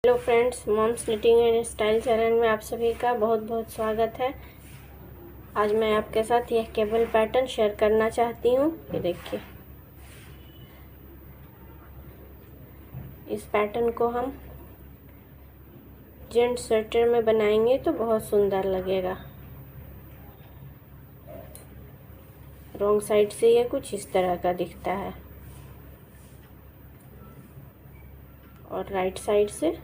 Hello friends, moms knitting and style channel में आप सभी का बहुत बहुत स्वागत है। आज मैं आपके साथ यह केबल पैटर्न शेयर करना चाहती हूँ। ये देखिए, इस पैटर्न को हम जेंट्स स्वेटर में बनाएंगे तो बहुत सुंदर लगेगा। रॉन्ग साइड से ये कुछ इस तरह का दिखता है और राइट साइड से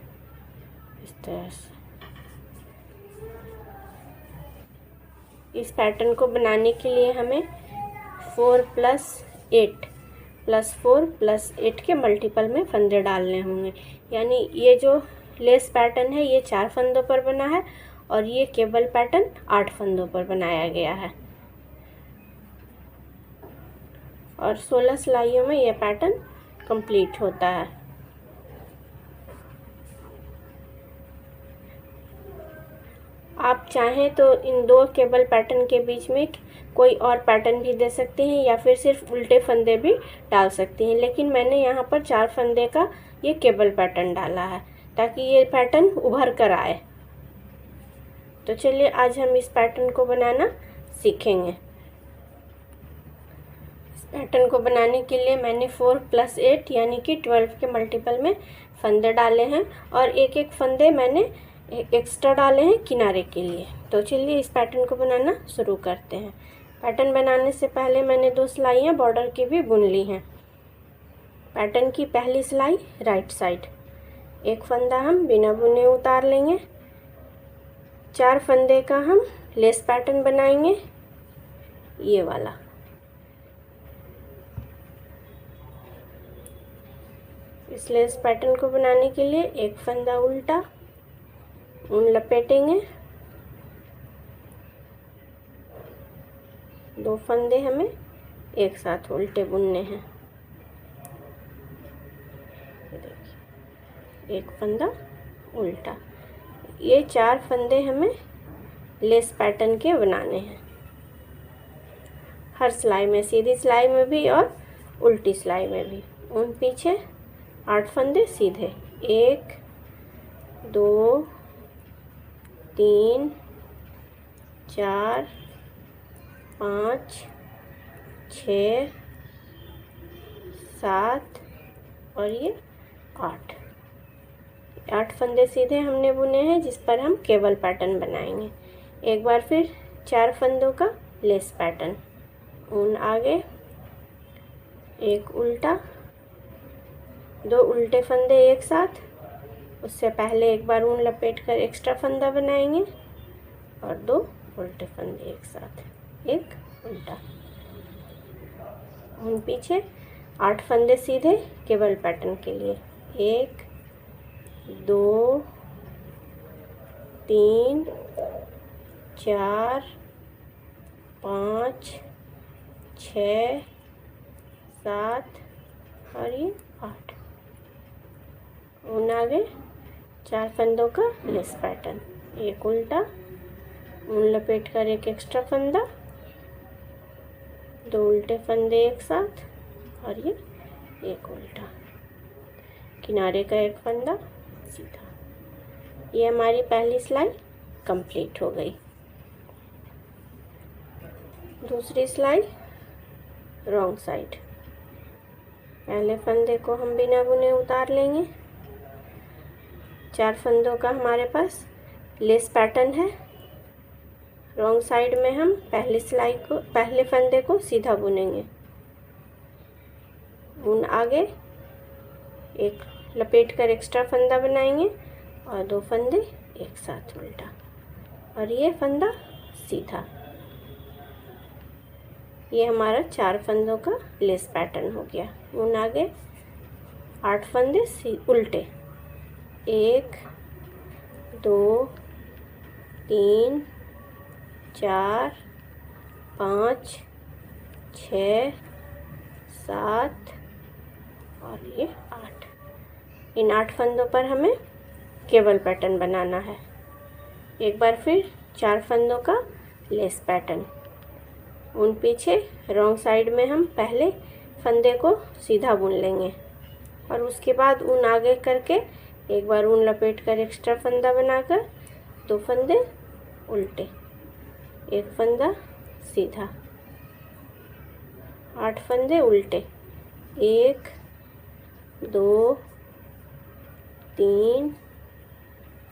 इस तरह से। इस पैटर्न को बनाने के लिए हमें 4 + 8 + 4 + 8 के मल्टीपल में फंदे डालने होंगे। यानी ये जो लेस पैटर्न है ये 4 फंदों पर बना है और ये केबल पैटर्न 8 फंदों पर बनाया गया है और 16 सिलाइयों में यह पैटर्न कंप्लीट होता है। आप चाहें तो इन दो केबल पैटर्न के बीच में कोई और पैटर्न भी दे सकते हैं या फिर सिर्फ उल्टे फंदे भी डाल सकते हैं, लेकिन मैंने यहाँ पर 4 फंदे का ये केबल पैटर्न डाला है ताकि ये पैटर्न उभर कर आए। तो चलिए आज हम इस पैटर्न को बनाना सीखेंगे। इस पैटर्न को बनाने के लिए मैंने 4 + 8 यानी कि 12 के मल्टीपल में फंदे डाले हैं और एक एक फंदे मैंने एक्स्ट्रा डाले हैं किनारे के लिए। तो चलिए इस पैटर्न को बनाना शुरू करते हैं। पैटर्न बनाने से पहले मैंने 2 सिलाइयाँ बॉर्डर की भी बुन ली हैं। पैटर्न की पहली सिलाई राइट साइड, एक फंदा हम बिना बुने उतार लेंगे। 4 फंदे का हम लेस पैटर्न बनाएंगे, ये वाला। इस लेस पैटर्न को बनाने के लिए एक फंदा उल्टा ऊन लपेटेंगे, 2 फंदे हमें एक साथ उल्टे बुनने हैं। देखिए, एक फंदा उल्टा। ये 4 फंदे हमें लेस पैटर्न के बनाने हैं, हर सिलाई में, सीधी सिलाई में भी और उल्टी सिलाई में भी। ऊन पीछे 8 फंदे सीधे, 1 2 3 4 5 6 7 और ये 8 फंदे सीधे हमने बुने हैं जिस पर हम केबल पैटर्न बनाएंगे। एक बार फिर 4 फंदों का लेस पैटर्न, ऊन आगे, एक उल्टा, 2 उल्टे फंदे एक साथ। उससे पहले एक बार ऊन लपेट कर एक्स्ट्रा फंदा बनाएंगे और 2 उल्टे फंदे एक साथ, एक उल्टा। ऊन पीछे 8 फंदे सीधे केबल पैटर्न के लिए, 1 2 3 4 5 6 7 और ये 8। ऊन आगे, 4 फंदों का लेस पैटर्न, एक उल्टा, ऊन लपेट कर एक एक्स्ट्रा फंदा, 2 उल्टे फंदे एक साथ और ये एक उल्टा, किनारे का एक फंदा सीधा। ये हमारी पहली सिलाई कंप्लीट हो गई। दूसरी सिलाई रॉन्ग साइड, पहले फंदे को हम बिना बुने उतार लेंगे। 4 फंदों का हमारे पास लेस पैटर्न है। रॉन्ग साइड में हम पहले फंदे को सीधा बुनेंगे। ऊन आगे, एक लपेट कर एक्स्ट्रा फंदा बनाएंगे और 2 फंदे एक साथ उल्टा और ये फंदा सीधा। ये हमारा 4 फंदों का लेस पैटर्न हो गया। ऊन आगे, 8 फंदे उल्टे, 1 2 3 4 5 6 7 और ये 8। इन 8 फंदों पर हमें केबल पैटर्न बनाना है। एक बार फिर 4 फंदों का लेस पैटर्न, ऊन पीछे, रॉन्ग साइड में हम पहले फंदे को सीधा बुन लेंगे और उसके बाद ऊन आगे करके एक बार ऊन लपेट कर एक्स्ट्रा फंदा बनाकर 2 फंदे उल्टे, 1 फंदा सीधा, 8 फंदे उल्टे, 1 2 3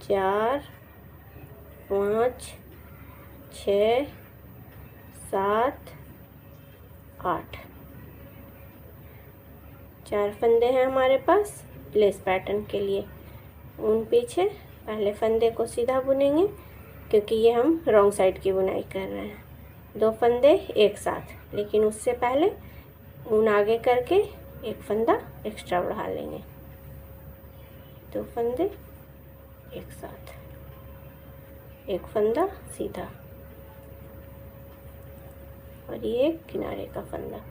4 5 6 7 8, 4 फंदे हैं हमारे पास लेस पैटर्न के लिए। ऊन पीछे, पहले फंदे को सीधा बुनेंगे क्योंकि ये हम रॉन्ग साइड की बुनाई कर रहे हैं। 2 फंदे एक साथ, लेकिन उससे पहले ऊन आगे करके 1 फंदा एक्स्ट्रा बढ़ा लेंगे। 2 फंदे एक साथ, 1 फंदा सीधा और ये किनारे का फंदा।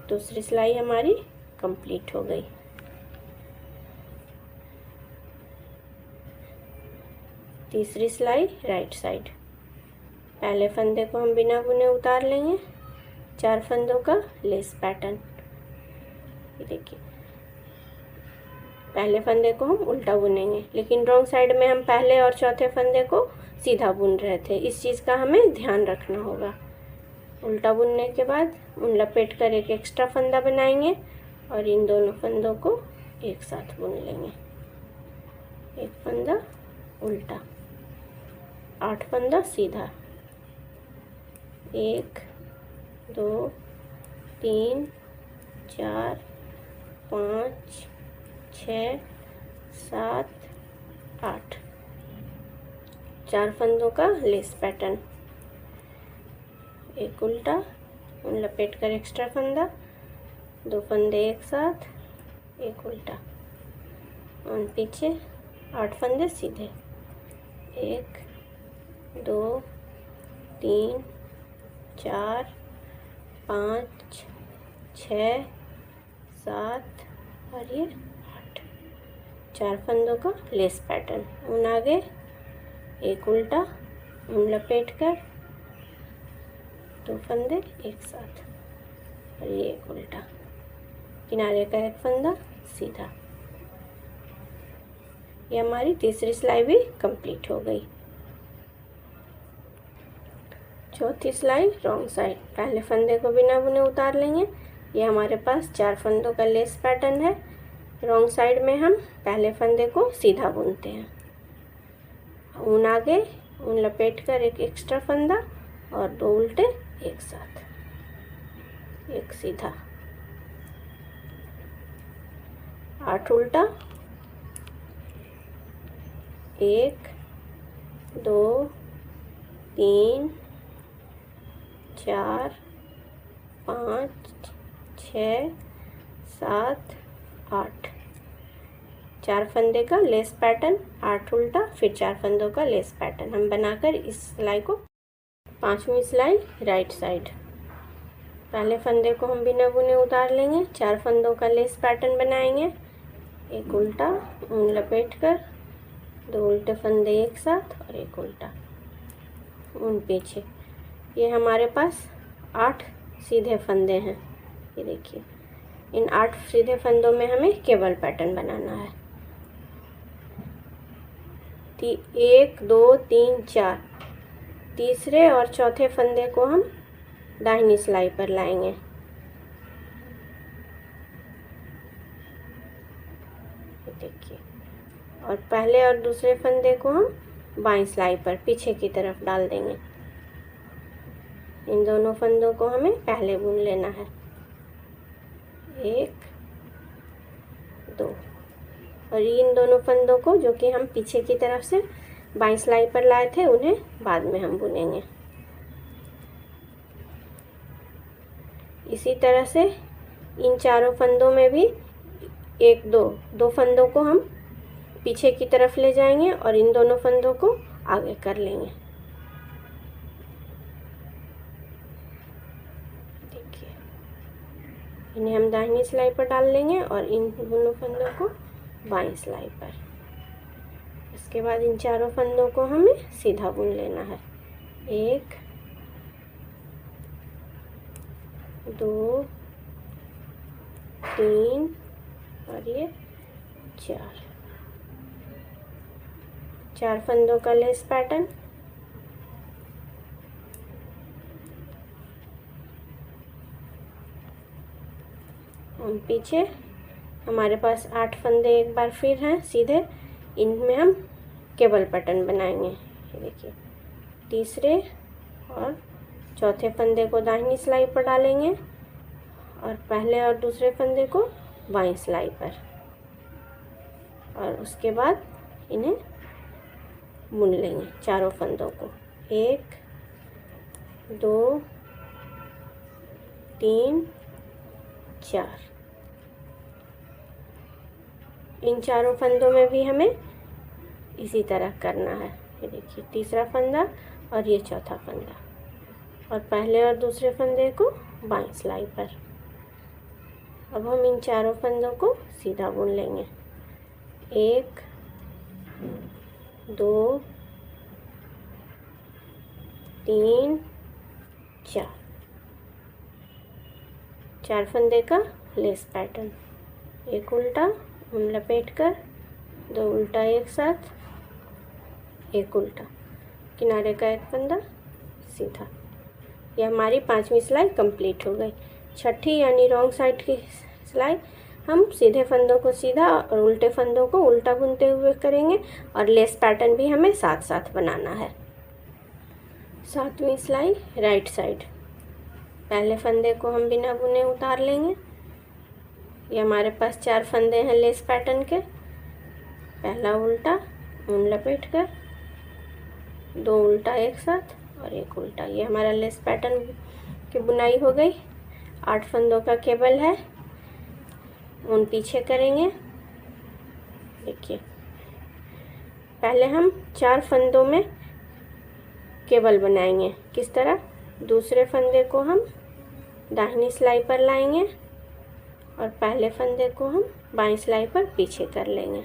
दूसरी सिलाई हमारी कंप्लीट हो गई। तीसरी सिलाई राइट साइड, पहले फंदे को हम बिना बुने उतार लेंगे। 4 फंदों का लेस पैटर्न, ये देखिए पहले फंदे को हम उल्टा बुनेंगे, लेकिन रॉन्ग साइड में हम पहले और चौथे फंदे को सीधा बुन रहे थे। इस चीज़ का हमें ध्यान रखना होगा। उल्टा बुनने के बाद ऊन लपेट कर एक एक्स्ट्रा फंदा बनाएंगे और इन दोनों फंदों को एक साथ बुन लेंगे। 1 फंदा उल्टा, 8 फंदा सीधा, 1 2 3 4 5 6 7 8, 4 फंदों का लेस पैटर्न। 1 उल्टा, ऊन लपेट कर एक्स्ट्रा फंदा, 2 फंदे एक साथ, 1 उल्टा, ऊन पीछे, 8 फंदे सीधे, 1 2 3 4 5 6 7 और ये 8, 4 फंदों का लेस पैटर्न। ऊन आगे, 1 उल्टा, ऊन लपेट कर 2 फंदे एक साथ और ये 1 उल्टा, किनारे का 1 फंदा सीधा। ये हमारी तीसरी सिलाई भी कंप्लीट हो गई। चौथी सिलाई रॉन्ग साइड, पहले फंदे को बिना बुने उतार लेंगे। ये हमारे पास 4 फंदों का लेस पैटर्न है। रॉन्ग साइड में हम पहले फंदे को सीधा बुनते हैं। ऊन आगे, ऊन लपेट कर एक एक्स्ट्रा फंदा और 2 उल्टे एक साथ, 1 सीधा, 8 उल्टा, 1 2 3 4 5 6 7 8, 4 फंदे का लेस पैटर्न, 8 उल्टा, फिर 4 फंदों का लेस पैटर्न हम बनाकर इस सिलाई को, 5वीं सिलाई राइट साइड, पहले फंदे को हम बिना बुने उतार लेंगे। 4 फंदों का लेस पैटर्न बनाएंगे। 1 उल्टा, ऊन लपेट कर 2 उल्टे फंदे एक साथ और 1 उल्टा, ऊन पीछे। ये हमारे पास 8 सीधे फंदे हैं। ये देखिए, इन 8 सीधे फंदों में हमें केबल पैटर्न बनाना है। 1 2 3 4, तीसरे और चौथे फंदे को हम दाहिनी सिलाई पर लाएंगे। देखिए, और पहले और दूसरे फंदे को हम बाईं सिलाई पर पीछे की तरफ डाल देंगे। इन दोनों फंदों को हमें पहले बुन लेना है। 1 2, और इन दोनों फंदों को जो कि हम पीछे की तरफ से बाईं सिलाई पर लाए थे, उन्हें बाद में हम बुनेंगे। इसी तरह से इन चारों फंदों में भी 1 2 फंदों को हम पीछे की तरफ ले जाएंगे और इन दोनों फंदों को आगे कर लेंगे। देखिए, इन्हें हम दाहिनी सिलाई पर डाल लेंगे और इन दोनों फंदों को बाईं सिलाई पर। इसके बाद इन चारों फंदों को हमें सीधा बुन लेना है। 1 2 3 और ये 4, 4 फंदों का लेस पैटर्न। और पीछे हमारे पास 8 फंदे एक बार फिर हैं सीधे, इनमें हम केबल पैटर्न बनाएंगे। ये देखिए, तीसरे और चौथे फंदे को दाहिनी सिलाई पर डालेंगे और पहले और दूसरे फंदे को बाईं सिलाई पर, और उसके बाद इन्हें बुन लेंगे चारों फंदों को। 1 2 3 4। इन चारों फंदों में भी हमें इसी तरह करना है। ये देखिए, तीसरा फंदा और ये चौथा फंदा, और पहले और दूसरे फंदे को बाईं सिलाई पर। अब हम इन चारों फंदों को सीधा बुन लेंगे। 1 2 3 4। 4 फंदे का लेस पैटर्न, एक उल्टा ऊन लपेट कर, 2 उल्टा एक साथ, एक उल्टा, किनारे का एक फंदा सीधा। यह हमारी 5वीं सिलाई कंप्लीट हो गई। छठी यानी रॉन्ग साइड की सिलाई हम सीधे फंदों को सीधा और उल्टे फंदों को उल्टा बुनते हुए करेंगे, और लेस पैटर्न भी हमें साथ साथ बनाना है। 7वीं सिलाई राइट साइड। पहले फंदे को हम बिना बुने उतार लेंगे। ये हमारे पास 4 फंदे हैं लेस पैटर्न के। पहला उल्टा ऊन लपेट कर, 2 उल्टा एक साथ और एक उल्टा। ये हमारा लेस पैटर्न की बुनाई हो गई। 8 फंदों का केबल है, ऊन पीछे करेंगे। देखिए, पहले हम 4 फंदों में केबल बनाएंगे। किस तरह? दूसरे फंदे को हम दाहिनी सिलाई पर लाएंगे और पहले फंदे को हम बाईं सिलाई पर पीछे कर लेंगे।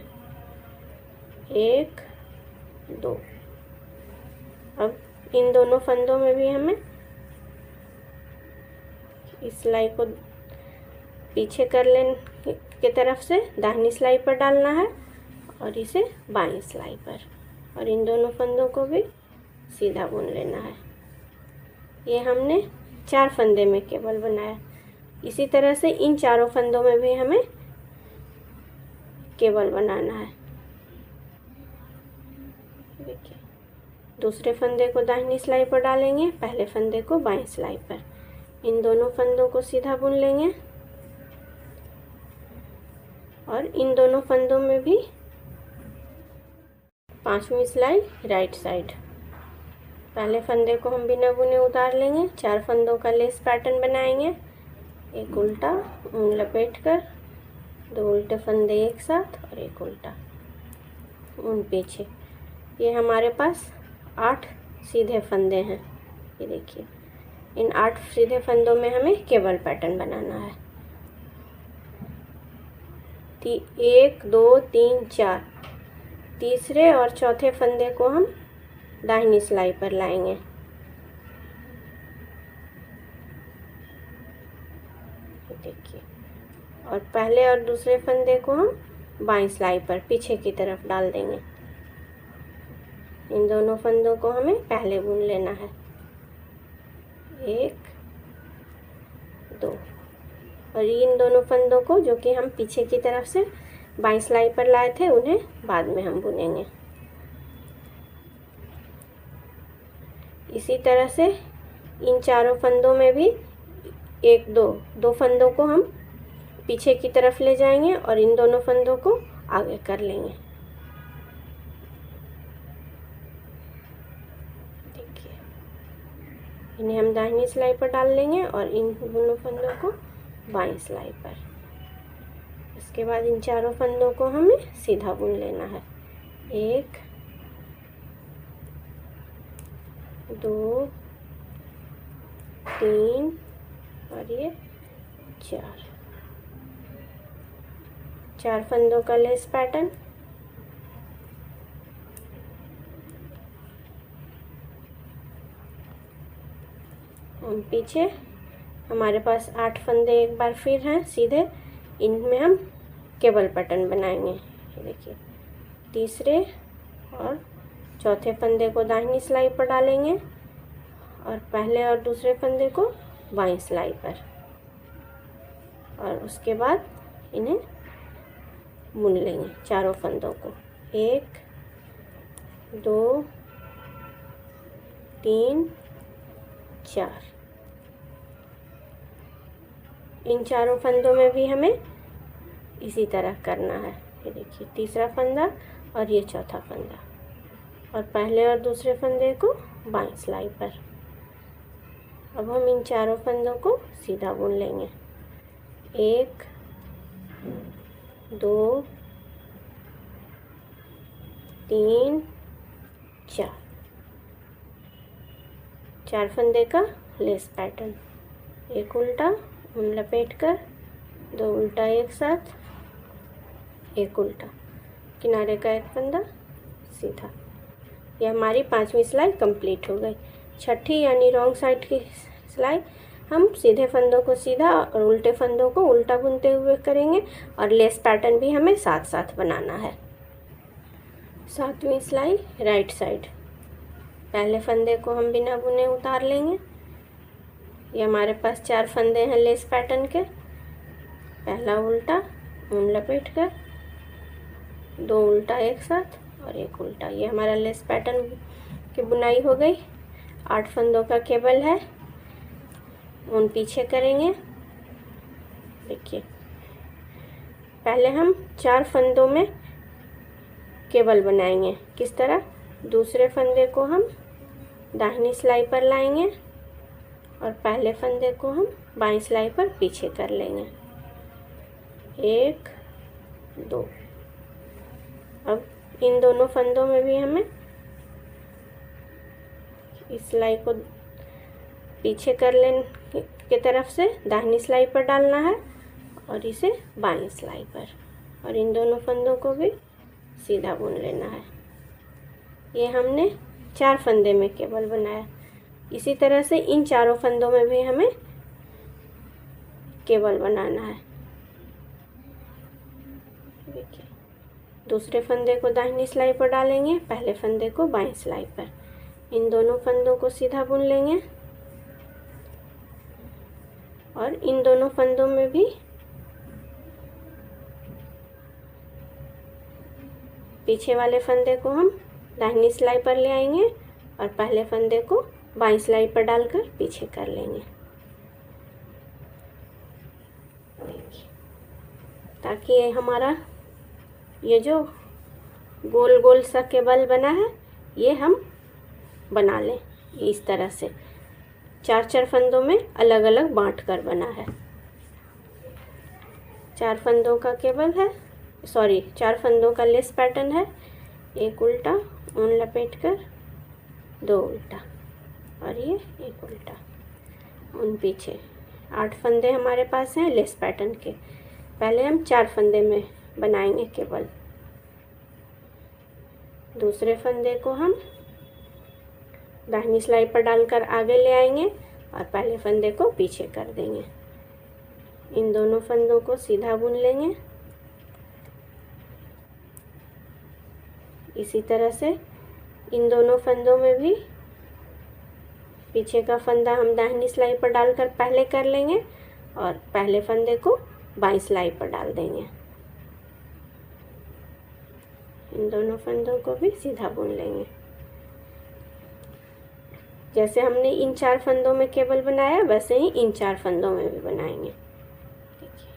1 2। अब इन दोनों फंदों में भी हमें इस सिलाई को पीछे कर लेने की तरफ से दाहिनी सिलाई पर डालना है और इसे बाईं सिलाई पर, और इन दोनों फंदों को भी सीधा बुन लेना है। ये हमने 4 फंदे में केबल बनाया। इसी तरह से इन चारों फंदों में भी हमें केबल बनाना है। देखिए, दूसरे फंदे को दाहिनी सिलाई पर डालेंगे, पहले फंदे को बाईं सिलाई पर। इन दोनों फंदों को सीधा बुन लेंगे और इन दोनों फंदों में भी 5वीं सिलाई राइट साइड। पहले फंदे को हम बिना बुने उतार लेंगे। 4 फंदों का लेस पैटर्न बनाएंगे। एक उल्टा ऊन लपेट कर, 2 उल्टे फंदे एक साथ और एक उल्टा, ऊन पीछे। ये हमारे पास 8 सीधे फंदे हैं। ये देखिए, इन 8 सीधे फंदों में हमें केबल पैटर्न बनाना है। 1 2 3 4। तीसरे और चौथे फंदे को हम दाहिनी सिलाई पर लाएंगे। देखिए, और पहले और दूसरे फंदे को हम बाईं सिलाई पर पीछे की तरफ डाल देंगे। इन दोनों फंदों को हमें पहले बुन लेना है। 1 2, और इन दोनों फंदों को जो कि हम पीछे की तरफ से बाईं सिलाई पर लाए थे, उन्हें बाद में हम बुनेंगे। इसी तरह से इन चारों फंदों में भी 1 2 फंदों को हम पीछे की तरफ ले जाएंगे और इन दोनों फंदों को आगे कर लेंगे। देखिए, इन्हें हम दाहिनी सिलाई पर डाल लेंगे और इन दोनों फंदों को बाईं सिलाई पर। इसके बाद इन चारों फंदों को हमें सीधा बुन लेना है। 1 2 3 और ये 4 फंदों का लेस पैटर्न। और पीछे हमारे पास 8 फंदे एक बार फिर हैं सीधे, इनमें हम केबल पैटर्न बनाएंगे। ये देखिए, तीसरे और चौथे फंदे को दाहिनी सिलाई पर डालेंगे और पहले और दूसरे फंदे को बाईं सिलाई पर, और उसके बाद इन्हें बुन लेंगे चारों फंदों को। 1 2 3 4। इन चारों फंदों में भी हमें इसी तरह करना है। ये देखिए तीसरा फंदा और ये चौथा फंदा, और पहले और दूसरे फंदे को बाईं सिलाई पर। अब हम इन चारों फंदों को सीधा बुन लेंगे। 1 2 3 4। 4 फंदे का लेस पैटर्न, एक उल्टा ऊन लपेट कर, 2 उल्टा एक साथ, एक उल्टा, किनारे का एक फंदा सीधा। यह हमारी 5वीं सिलाई कंप्लीट हो गई। छठी यानी रॉन्ग साइड की सिलाई हम सीधे फंदों को सीधा और उल्टे फंदों को उल्टा बुनते हुए करेंगे, और लेस पैटर्न भी हमें साथ साथ बनाना है। 7वीं सिलाई राइट साइड। पहले फंदे को हम बिना बुने उतार लेंगे। ये हमारे पास 4 फंदे हैं लेस पैटर्न के। पहला उल्टा ऊन लपेट कर, 2 उल्टा एक साथ और एक उल्टा। ये हमारा लेस पैटर्न की बुनाई हो गई। 8 फंदों का केबल है, ऊन पीछे करेंगे। देखिए पहले हम 4 फंदों में केबल बनाएंगे। किस तरह? दूसरे फंदे को हम दाहिनी सिलाई पर लाएंगे और पहले फंदे को हम बाईं सिलाई पर पीछे कर लेंगे। 1 2। अब इन दोनों फंदों में भी हमें इस सिलाई को पीछे कर लेने की तरफ से दाहिनी सिलाई पर डालना है और इसे बाईं सिलाई पर, और इन दोनों फंदों को भी सीधा बुन लेना है। ये हमने 4 फंदे में केबल बनाया। इसी तरह से इन चारों फंदों में भी हमें केबल बनाना है। देखिए दूसरे फंदे को दाहिनी सिलाई पर डालेंगे, पहले फंदे को बाईं सिलाई पर। इन दोनों फंदों को सीधा बुन लेंगे और इन दोनों फंदों में भी पीछे वाले फंदे को हम दाहिनी सिलाई पर ले आएंगे और पहले फंदे को बाईं सिलाई पर डालकर पीछे कर लेंगे, ताकि ये हमारा ये जो गोल गोल सा केबल बना है ये हम बना लें। इस तरह से 4 फंदों में अलग अलग बांट कर बना है। 4 फंदों का केबल है, 4 फंदों का लेस पैटर्न है। एक उल्टा ऊन लपेट कर, 2 उल्टा और ये एक उल्टा, ऊन पीछे। 8 फंदे हमारे पास हैं लेस पैटर्न के। पहले हम 4 फंदे में बनाएंगे केबल। दूसरे फंदे को हम दाहिनी सिलाई पर डालकर आगे ले आएंगे और पहले फंदे को पीछे कर देंगे। इन दोनों फंदों को सीधा बुन लेंगे। इसी तरह से इन दोनों फंदों में भी पीछे का फंदा हम दाहिनी सिलाई पर डालकर पहले कर लेंगे और पहले फंदे को बाईं सिलाई पर डाल देंगे। इन दोनों फंदों को भी सीधा बुन लेंगे। जैसे हमने इन 4 फंदों में केबल बनाया वैसे ही इन 4 फंदों में भी बनाएंगे। देखिए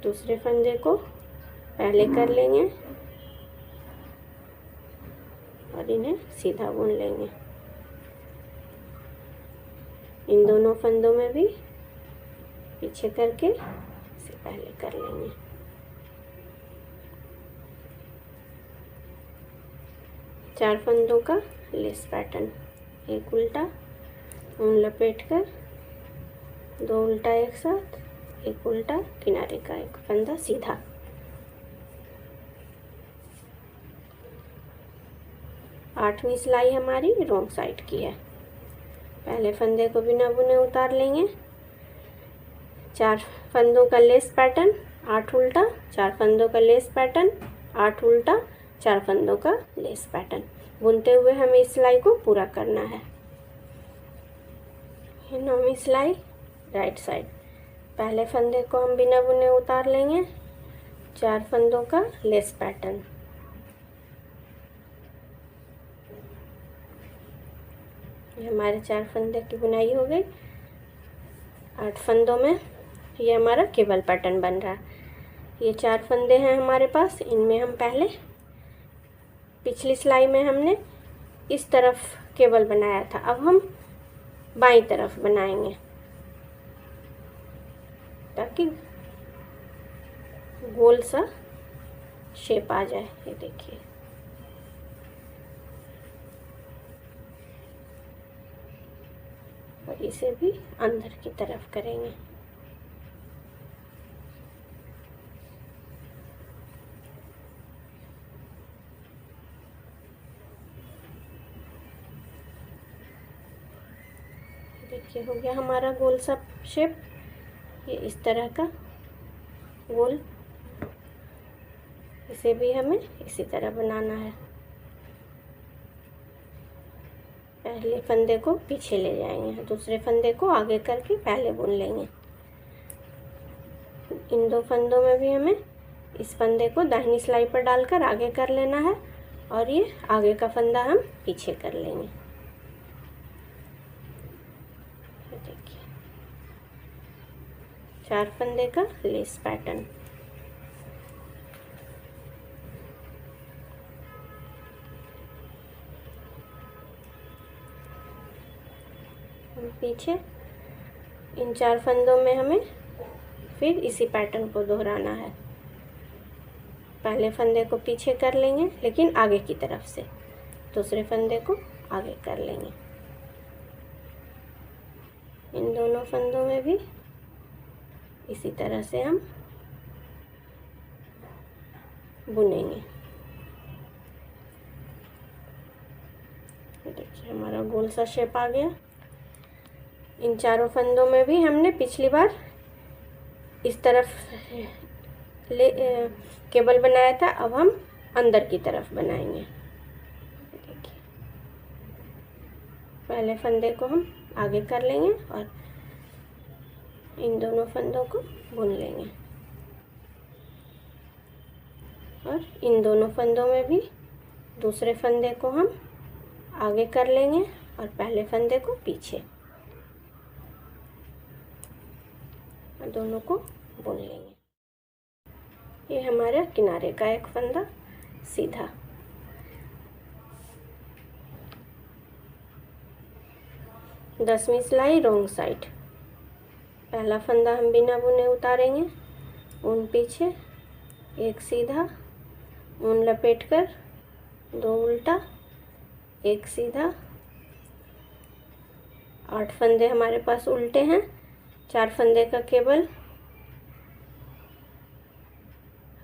दूसरे फंदे को पहले कर लेंगे और इन्हें सीधा बुन लेंगे। इन दोनों फंदों में भी पीछे करके इसे पहले कर लेंगे। चार फंदों का लेस पैटर्न, एक उल्टा ऊन लपेट कर, 2 उल्टा एक साथ, एक उल्टा, किनारे का एक फंदा सीधा। आठवीं सिलाई हमारी रॉन्ग साइड की है। पहले फंदे को बिना बुने उतार लेंगे। 4 फंदों का लेस पैटर्न, 8 उल्टा, 4 फंदों का लेस पैटर्न, 8 उल्टा, 4 फंदों का लेस पैटर्न। बुनते हुए हमें इस सिलाई को पूरा करना है। 9वीं सिलाई राइट साइड, पहले फंदे को हम बिना बुने उतार लेंगे, 4 फंदों का लेस पैटर्न। ये हमारे 4 फंदे की बुनाई हो गई। 8 फंदों में ये हमारा केबल पैटर्न बन रहा है। ये 4 फंदे हैं हमारे पास, इनमें हम पहले पिछली सिलाई में हमने इस तरफ केबल बनाया था, अब हम बाईं तरफ बनाएंगे ताकि गोल सा शेप आ जाए। ये देखिए, और इसे भी अंदर की तरफ करेंगे। देखिए हो गया हमारा गोल सा शेप। ये इस तरह का गोल, इसे भी हमें इसी तरह बनाना है। पहले फंदे को पीछे ले जाएंगे, दूसरे फंदे को आगे करके पहले बुन लेंगे। इन 2 फंदों में भी हमें इस फंदे को दाहिनी सिलाई पर डालकर आगे कर लेना है और ये आगे का फंदा हम पीछे कर लेंगे। देखिए 4 फंदे का लेस पैटर्न। पीछे इन 4 फंदों में हमें फिर इसी पैटर्न को दोहराना है। पहले फंदे को पीछे कर लेंगे लेकिन आगे की तरफ से, दूसरे फंदे को आगे कर लेंगे। इन दोनों फंदों में भी इसी तरह से हम बुनेंगे। देखिए हमारा गोल सा शेप आ गया। इन 4 फंदों में भी हमने पिछली बार इस तरफ केबल बनाया था, अब हम अंदर की तरफ बनाएंगे। देखिए पहले फंदे को हम आगे कर लेंगे और इन दोनों फंदों को बुन लेंगे, और इन दोनों फंदों में भी दूसरे फंदे को हम आगे कर लेंगे और पहले फंदे को पीछे, और दोनों को बुन लेंगे। ये हमारा किनारे का एक फंदा सीधा। दसवीं सिलाई रॉन्ग साइड, पहला फंदा हम बिना बुने उतारेंगे, ऊन पीछे, एक सीधा, ऊन लपेटकर 2 उल्टा, एक सीधा। 8 फंदे हमारे पास उल्टे हैं, 4 फंदे का केबल,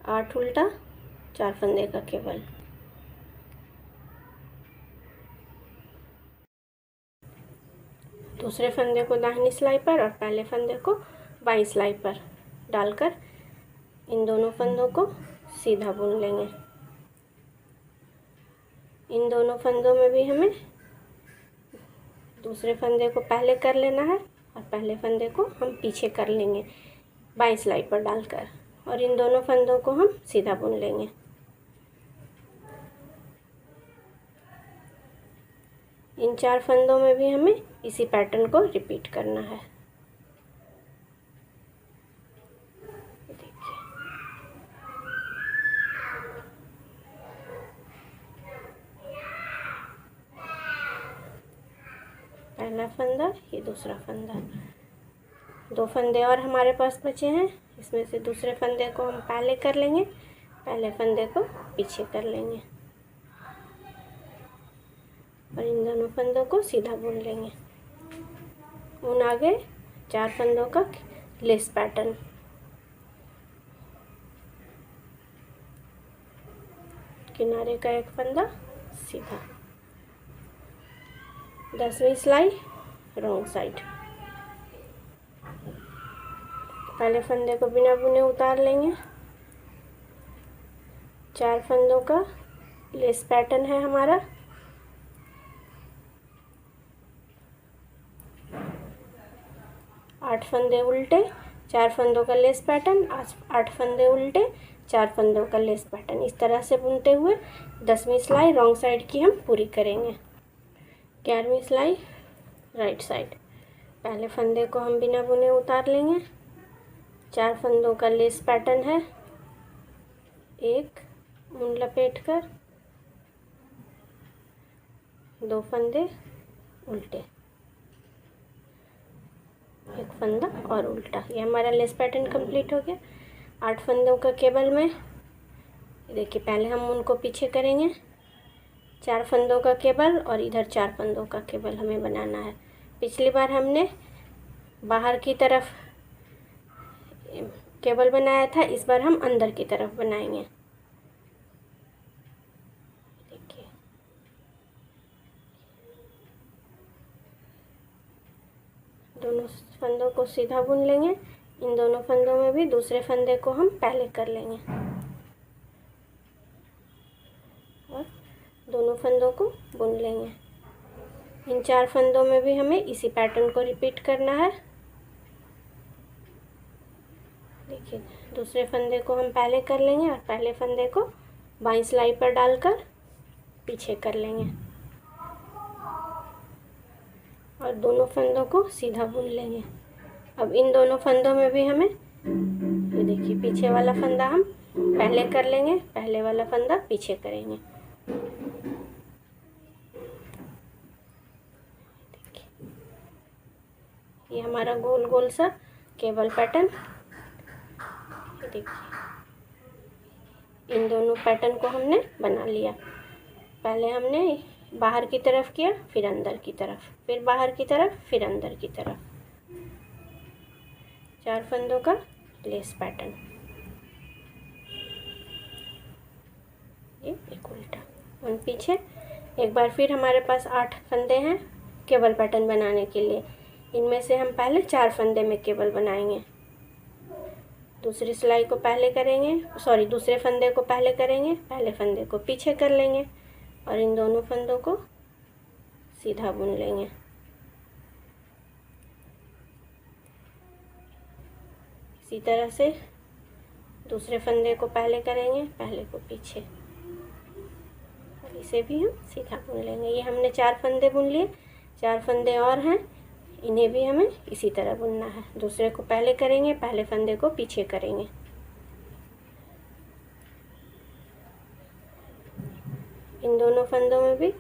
8 उल्टा, 4 फंदे का केबल। दूसरे फंदे को दाहिनी सिलाई पर और पहले फंदे को बाईं सिलाई पर डालकर इन दोनों फंदों को सीधा बुन लेंगे। इन दोनों फंदों में भी हमें दूसरे फंदे को पहले कर लेना है और पहले फंदे को हम पीछे कर लेंगे बाईं सिलाई पर डालकर, और इन दोनों फंदों को हम सीधा बुन लेंगे। इन 4 फंदों में भी हमें इसी पैटर्न को रिपीट करना है। देखिए पहला फंदा, ये दूसरा फंदा, 2 फंदे और हमारे पास बचे हैं, इसमें से दूसरे फंदे को हम पहले कर लेंगे, पहले फंदे को पीछे कर लेंगे और इन दोनों फंदों को सीधा बुन लेंगे। ऊन आगे 4 फंदों का लेस पैटर्न। किनारे का एक फंदा सीधा। 10वीं सिलाई रॉन्ग साइड, पहले फंदे को बिना बुने उतार लेंगे, 4 फंदों का लेस पैटर्न है हमारा। आठ फंदे उल्टे, 4 फंदों का लेस पैटर्न, 8 फंदे उल्टे, 4 फंदों का लेस पैटर्न। इस तरह से बुनते हुए 10वीं सिलाई रॉन्ग साइड की हम पूरी करेंगे। 11वीं सिलाई राइट साइड। पहले फंदे को हम बिना बुने उतार लेंगे। 4 फंदों का लेस पैटर्न है। एक ऊन लपेट कर 2 फंदे उल्टे, एक फंदा और उल्टा। ये हमारा लेस पैटर्न कंप्लीट हो गया। 8 फंदों का केबल में देखिए, पहले हम उनको पीछे करेंगे। 4 फंदों का केबल और इधर 4 फंदों का केबल हमें बनाना है। पिछली बार हमने बाहर की तरफ केबल बनाया था, इस बार हम अंदर की तरफ बनाएंगे। देखिए, दोनों फंदों को सीधा बुन लेंगे। इन दोनों फंदों में भी दूसरे फंदे को हम पहले कर लेंगे और दोनों फंदों को बुन लेंगे। इन 4 फंदों में भी हमें इसी पैटर्न को रिपीट करना है। देखिए, दूसरे फंदे को हम पहले कर लेंगे और पहले फंदे को बाईं सिलाई पर डालकर पीछे कर लेंगे और दोनों फंदों को सीधा बुन लेंगे। अब इन दोनों फंदों में भी हमें, ये देखिए, पीछे वाला फंदा हम पहले कर लेंगे, पहले वाला फंदा पीछे करेंगे। देखिए, ये हमारा गोल गोल सा केबल पैटर्न। देखिए, इन दोनों पैटर्न को हमने बना लिया। पहले हमने बाहर की तरफ किया, फिर अंदर की तरफ, फिर बाहर की तरफ, फिर अंदर की तरफ। 4 फंदों का लेस पैटर्न, ये एक उल्टा और पीछे। एक बार फिर हमारे पास 8 फंदे हैं केबल पैटर्न बनाने के लिए। इनमें से हम पहले 4 फंदे में केबल बनाएंगे। दूसरी सिलाई को पहले करेंगे, दूसरे फंदे को पहले करेंगे, पहले फंदे को पीछे कर लेंगे और इन दोनों फंदों को सीधा बुन लेंगे। इसी तरह से दूसरे फंदे को पहले करेंगे, पहले को पीछे, और इसे भी हम सीधा बुन लेंगे। ये हमने 4 फंदे बुन लिए। 4 फंदे और हैं, इन्हें भी हमें इसी तरह बुनना है। दूसरे को पहले करेंगे, पहले फंदे को पीछे करेंगे। इन दोनों फंदों में भी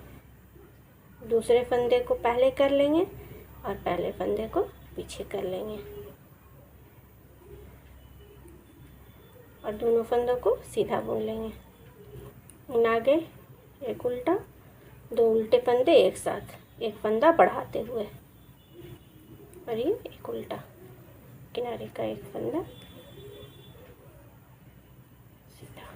दूसरे फंदे को पहले कर लेंगे और पहले फंदे को पीछे कर लेंगे और दोनों फंदों को सीधा बुन लेंगे। इन आगे एक उल्टा, 2 उल्टे फंदे एक साथ, एक फंदा बढ़ाते हुए और ये एक उल्टा, किनारे का एक फंदा सीधा।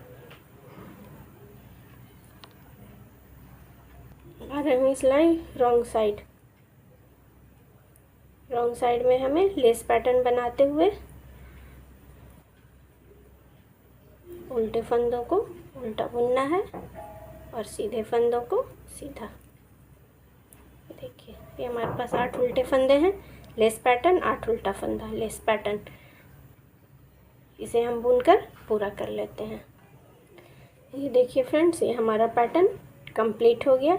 12वीं सिलाई रॉन्ग साइड। रॉन्ग साइड में हमें लेस पैटर्न बनाते हुए उल्टे फंदों को उल्टा बुनना है और सीधे फंदों को सीधा। देखिए, ये हमारे पास 8 उल्टे फंदे हैं, लेस पैटर्न, 8 उल्टा फंदा, लेस पैटर्न। इसे हम बुनकर पूरा कर लेते हैं। ये देखिए फ्रेंड्स, ये हमारा पैटर्न कंप्लीट हो गया।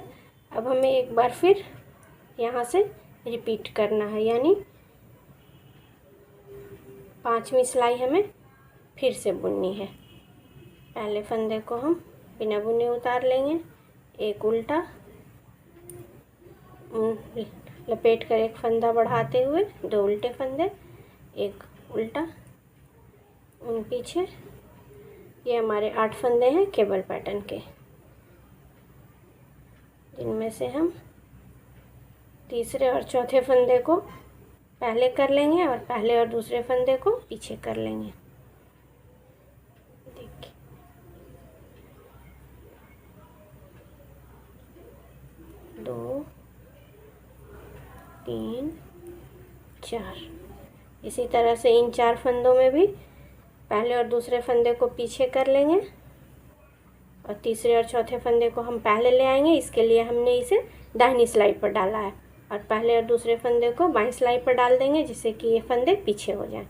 अब हमें एक बार फिर यहाँ से रिपीट करना है, यानी 5वीं सिलाई हमें फिर से बुननी है। पहले फंदे को हम बिना बुने उतार लेंगे, एक उल्टा, लपेट कर एक फंदा बढ़ाते हुए 2 उल्टे फंदे, एक उल्टा, उन पीछे। ये हमारे 8 फंदे हैं केबल पैटर्न के, जिनमें से हम तीसरे और चौथे फंदे को पहले कर लेंगे और पहले और दूसरे फंदे को पीछे कर लेंगे। देखिए, 2 3 4। इसी तरह से इन 4 फंदों में भी पहले और दूसरे फंदे को पीछे कर लेंगे और तीसरे और चौथे फंदे को हम पहले ले आएंगे। इसके लिए हमने इसे दाहिनी सिलाई पर डाला है और पहले और दूसरे फंदे को बाईं सिलाई पर डाल देंगे जिससे कि ये फंदे पीछे हो जाएं।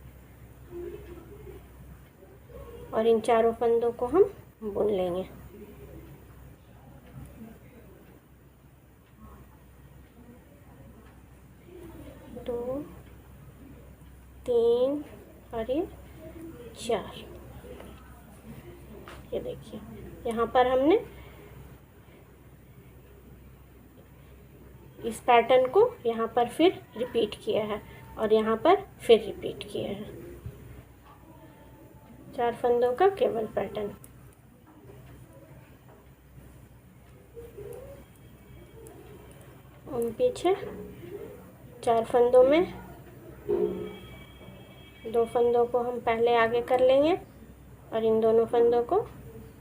और इन चारों फंदों को हम बुन लेंगे। दो, तीन और ये चार। ये देखिए यहाँ पर हमने इस पैटर्न को यहाँ पर फिर रिपीट किया है और यहाँ पर फिर रिपीट किया है। 4 फंदों का केवल पैटर्न। पीछे 4 फंदों में 2 फंदों को हम पहले आगे कर लेंगे और इन दोनों फंदों को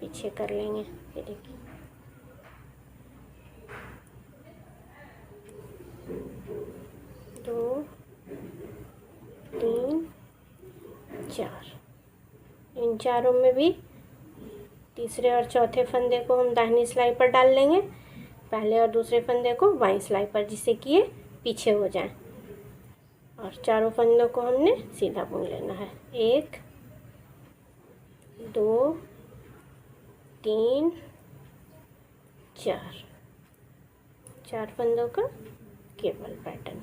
पीछे कर लेंगे। ये देखिए 2, 3, 4। इन चारों में भी तीसरे और चौथे फंदे को हम दाहिनी सिलाई पर डाल लेंगे, पहले और दूसरे फंदे को बाईं सिलाई पर, जिससे कि ये पीछे हो जाए। और चारों फंदों को हमने सीधा बुन लेना है। 1, 2, 3, 4। 4 फंदों का केवल पैटर्न।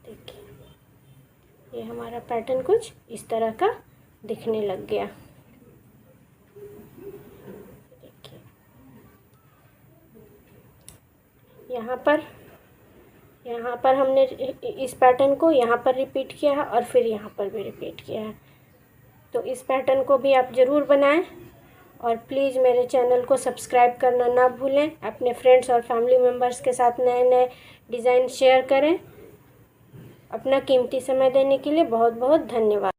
देखिए ये हमारा पैटर्न कुछ इस तरह का दिखने लग गया। देखिए यहाँ पर हमने इस पैटर्न को यहाँ पर रिपीट किया है और फिर यहाँ पर भी रिपीट किया है। तो इस पैटर्न को भी आप ज़रूर बनाएं और प्लीज़ मेरे चैनल को सब्सक्राइब करना ना भूलें। अपने फ्रेंड्स और फैमिली मेम्बर्स के साथ नए नए डिज़ाइन शेयर करें। अपना कीमती समय देने के लिए बहुत बहुत धन्यवाद।